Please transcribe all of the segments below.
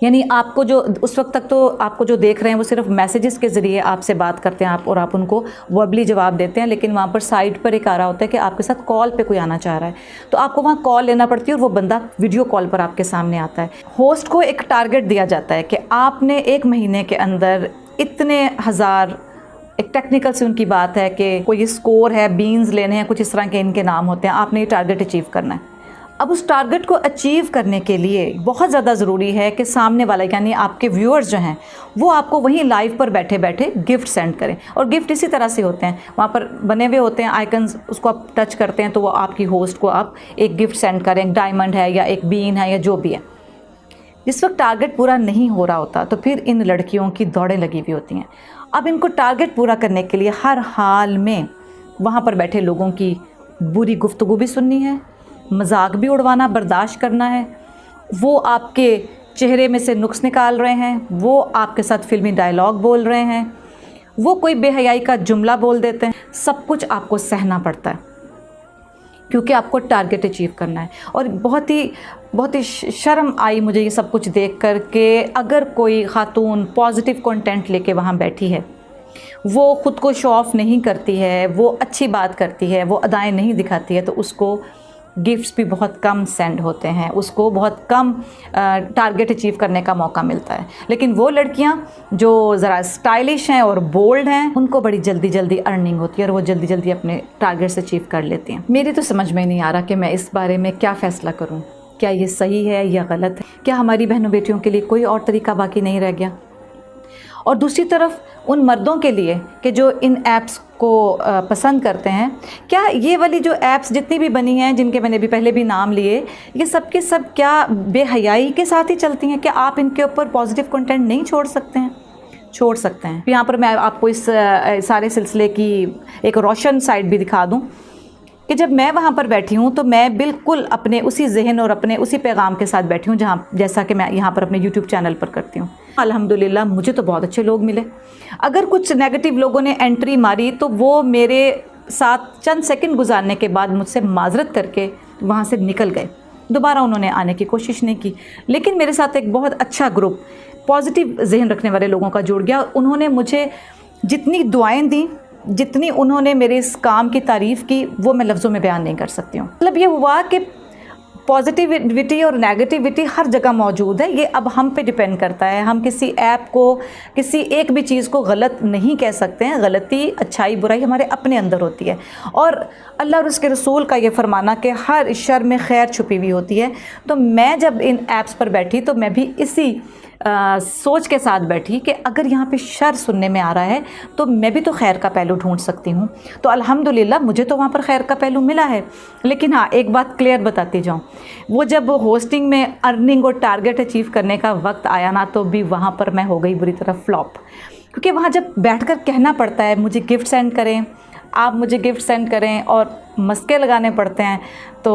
یعنی آپ کو جو اس وقت تک تو آپ کو جو دیکھ رہے ہیں وہ صرف میسیجز کے ذریعے آپ سے بات کرتے ہیں اور آپ ان کو وربلی جواب دیتے ہیں، لیکن وہاں پر سائٹ پر ایک آ رہا ہوتا ہے کہ آپ کے ساتھ کال پہ کوئی آنا چاہ رہا ہے، تو آپ کو وہاں کال لینا پڑتی ہے اور وہ بندہ ویڈیو کال پر آپ کے سامنے آتا ہے۔ ہوسٹ کو ایک ٹارگٹ دیا جاتا ہے کہ آپ نے 1 مہینے کے اندر اتنے ہزار، ایک ٹیکنیکل سے ان کی بات ہے کہ کوئی اسکور ہے، بینز لینے ہیں، کچھ اس طرح کے ان کے نام ہوتے ہیں، آپ نے یہ ٹارگٹ اچیو کرنا ہے۔ اب اس ٹارگٹ کو اچیو کرنے کے لیے بہت زیادہ ضروری ہے کہ سامنے والا یعنی آپ کے ویورز جو ہیں وہ آپ کو وہیں لائیو پر بیٹھے بیٹھے گفٹ سینڈ کریں، اور گفٹ اسی طرح سے ہوتے ہیں، وہاں پر بنے ہوئے ہوتے ہیں آئیکنز، اس کو آپ ٹچ کرتے ہیں تو وہ آپ کی ہوسٹ کو آپ ایک گفٹ سینڈ کریں، ایک ڈائمنڈ ہے یا ایک بین ہے یا جو بھی ہے۔ جس وقت ٹارگٹ پورا نہیں ہو رہا ہوتا تو پھر ان لڑکیوں کی دوڑیں لگی ہوئی ہوتی ہیں۔ اب ان کو ٹارگٹ پورا کرنے کے لیے ہر حال میں وہاں پر بیٹھے لوگوں کی بری گفتگو بھی سننی ہے، مذاق بھی اڑوانا برداشت کرنا ہے، وہ آپ کے چہرے میں سے نقص نکال رہے ہیں، وہ آپ کے ساتھ فلمی ڈائلاگ بول رہے ہیں، وہ کوئی بے حیائی کا جملہ بول دیتے ہیں، سب کچھ آپ کو سہنا پڑتا ہے کیونکہ آپ کو ٹارگٹ اچیو کرنا ہے۔ اور بہت ہی شرم آئی مجھے یہ سب کچھ دیکھ کر کہ اگر کوئی خاتون پازیٹیو کنٹینٹ لے کے وہاں بیٹھی ہے، وہ خود کو شو آف نہیں کرتی ہے، وہ اچھی بات کرتی ہے، وہ ادائیں نہیں دکھاتی ہے، تو اس کو گفٹس بھی بہت کم سینڈ ہوتے ہیں، اس کو بہت کم ٹارگٹ اچیو کرنے کا موقع ملتا ہے۔ لیکن وہ لڑکیاں جو ذرا اسٹائلش ہیں اور بولڈ ہیں، ان کو بڑی جلدی جلدی ارننگ ہوتی ہے اور وہ جلدی جلدی اپنے ٹارگٹس اچیو کر لیتی ہیں۔ میری تو سمجھ میں نہیں آ رہا کہ میں اس بارے میں کیا فیصلہ کروں، کیا یہ صحیح ہے یا غلط ہے؟ کیا ہماری بہنوں بیٹیوں کے لیے کوئی اور طریقہ باقی نہیں رہ گیا؟ اور دوسری طرف ان مردوں کے لیے کہ جو ان ایپس کو پسند کرتے ہیں، کیا یہ والی جو ایپس جتنی بھی بنی ہیں، جن کے میں نے بھی پہلے بھی نام لیے، یہ سب کے سب کیا بے حیائی کے ساتھ ہی چلتی ہیں؟ کیا آپ ان کے اوپر پازیٹیو کنٹینٹ نہیں چھوڑ سکتے ہیں؟ چھوڑ سکتے ہیں۔ یہاں پر میں آپ کو اس سارے سلسلے کی ایک روشن سائڈ بھی دکھا دوں کہ جب میں وہاں پر بیٹھی ہوں تو میں بالکل اپنے اسی ذہن اور اپنے اسی پیغام کے ساتھ بیٹھی ہوں جیسا کہ میں یہاں پر اپنے یوٹیوب چینل پر کرتی ہوں۔ الحمدللہ مجھے تو بہت اچھے لوگ ملے۔ اگر کچھ نیگیٹو لوگوں نے انٹری ماری تو وہ میرے ساتھ چند سیکنڈ گزارنے کے بعد مجھ سے معذرت کر کے وہاں سے نکل گئے، دوبارہ انہوں نے آنے کی کوشش نہیں کی۔ لیکن میرے ساتھ ایک بہت اچھا گروپ پازیٹیو ذہن رکھنے والے لوگوں کا جڑ گیا، انہوں نے مجھے جتنی دعائیں دیں، جتنی انہوں نے میرے اس کام کی تعریف کی، وہ میں لفظوں میں بیان نہیں کر سکتی ہوں۔ مطلب یہ ہوا کہ پازیٹیوٹی اور نیگیٹیوٹی ہر جگہ موجود ہے، یہ اب ہم پہ ڈیپینڈ کرتا ہے۔ ہم کسی ایپ کو، کسی ایک بھی چیز کو غلط نہیں کہہ سکتے ہیں، غلطی، اچھائی، برائی ہمارے اپنے اندر ہوتی ہے، اور اللہ اور اس کے رسول کا یہ فرمانا کہ ہر شر میں خیر چھپی ہوئی ہوتی ہے۔ تو میں جب ان ایپس پر بیٹھی تو میں بھی اسی سوچ کے ساتھ بیٹھی کہ اگر یہاں پہ شر سننے میں آ رہا ہے تو میں بھی تو خیر کا پہلو ڈھونڈ سکتی ہوں۔ تو الحمدللہ مجھے تو وہاں پر خیر کا پہلو ملا ہے۔ لیکن ہاں، ایک بات کلیئر بتاتی جاؤں، وہ جب ہوسٹنگ میں ارننگ اور ٹارگٹ اچیو کرنے کا وقت آیا نا، تو بھی وہاں پر میں ہو گئی بری طرح فلاپ، کیونکہ وہاں جب بیٹھ کر کہنا پڑتا ہے مجھے گفٹ سینڈ کریں، آپ مجھے گفٹ سینڈ کریں، اور مسکے لگانے پڑتے ہیں، تو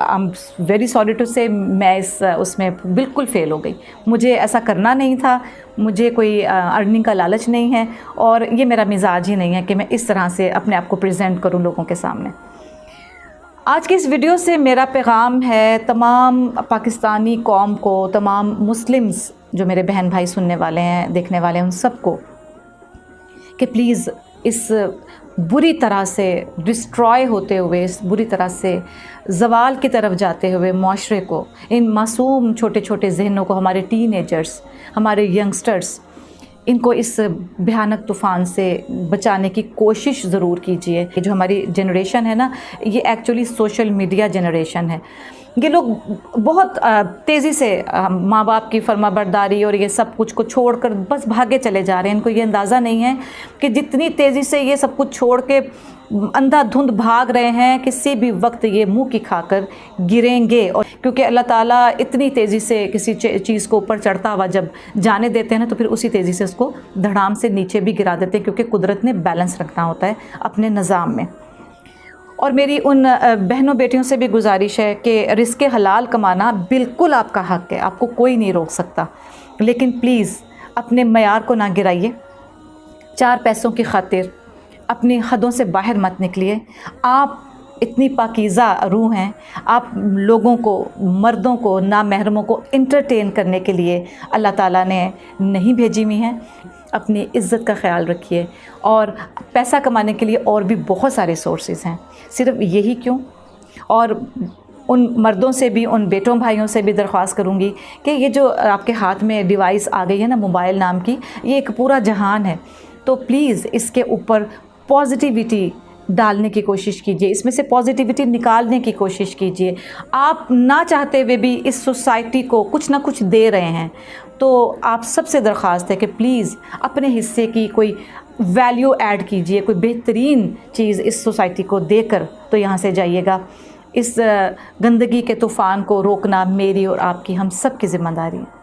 I'm very sorry to say میں اس میں بالکل فیل ہو گئی۔ مجھے ایسا کرنا نہیں تھا، مجھے کوئی ارننگ کا لالچ نہیں ہے، اور یہ میرا مزاج ہی نہیں ہے کہ میں اس طرح سے اپنے آپ کو پریزنٹ کروں لوگوں کے سامنے۔ آج کی اس ویڈیو سے میرا پیغام ہے تمام پاکستانی قوم کو، تمام مسلمز جو میرے بہن بھائی سننے والے ہیں، دیکھنے والے ہیں، ان سب کو کہ پلیز اس بری طرح سے ڈسٹرائے ہوتے ہوئے، اس بری طرح سے زوال کی طرف جاتے ہوئے معاشرے کو، ان معصوم چھوٹے چھوٹے ذہنوں کو، ہمارے ٹین ایجرز، ہمارے ینگسٹرز، ان کو اس بھیانک طوفان سے بچانے کی کوشش ضرور کیجیے۔ جو ہماری جنریشن ہے نا، یہ ایکچولی سوشل میڈیا جنریشن ہے۔ یہ لوگ بہت تیزی سے ماں باپ کی فرما برداری اور یہ سب کچھ کو چھوڑ کر بس بھاگے چلے جا رہے ہیں۔ ان کو یہ اندازہ نہیں ہے کہ جتنی تیزی سے یہ سب کچھ چھوڑ کے اندھا دھند بھاگ رہے ہیں، کسی بھی وقت یہ منہ کی کھا کر گریں گے۔ اور کیونکہ اللہ تعالیٰ اتنی تیزی سے کسی چیز کو اوپر چڑھتا ہوا جب جانے دیتے ہیں نا، تو پھر اسی تیزی سے اس کو دھڑام سے نیچے بھی گرا دیتے ہیں، کیونکہ قدرت نے بیلنس رکھنا ہوتا ہے اپنے نظام میں۔ اور میری ان بہنوں بیٹیوں سے بھی گزارش ہے کہ رزق حلال کمانا بالکل آپ کا حق ہے، آپ کو کوئی نہیں روک سکتا، لیکن پلیز اپنے معیار کو نہ گرائیے، 4 پیسوں کی خاطر اپنی حدوں سے باہر مت نکلیے۔ آپ اتنی پاکیزہ روح ہیں. آپ لوگوں کو، مردوں کو، نامحرموں کو انٹرٹین کرنے کے لیے اللہ تعالیٰ نے نہیں بھیجی ہوئی ہیں. اپنی عزت کا خیال رکھیے. اور پیسہ کمانے کے لیے اور بھی بہت سارے سورسز ہیں، صرف یہی کیوں. اور ان مردوں سے بھی، ان بیٹوں بھائیوں سے بھی درخواست کروں گی کہ یہ جو آپ کے ہاتھ میں ڈیوائس آ گئی ہے نا موبائل نام کی، یہ ایک پورا جہان ہے. تو پلیز اس کے اوپر پازیٹیوٹی ڈالنے کی کوشش کیجئے، اس میں سے پازیٹیوٹی نکالنے کی کوشش کیجئے. آپ نہ چاہتے ہوئے بھی اس سوسائٹی کو کچھ نہ کچھ دے رہے ہیں. تو آپ سب سے درخواست ہے کہ پلیز اپنے حصے کی کوئی ویلیو ایڈ کیجئے، کوئی بہترین چیز اس سوسائٹی کو دے کر تو یہاں سے جائیے گا. اس گندگی کے طوفان کو روکنا میری اور آپ کی، ہم سب کی ذمہ داری ہے.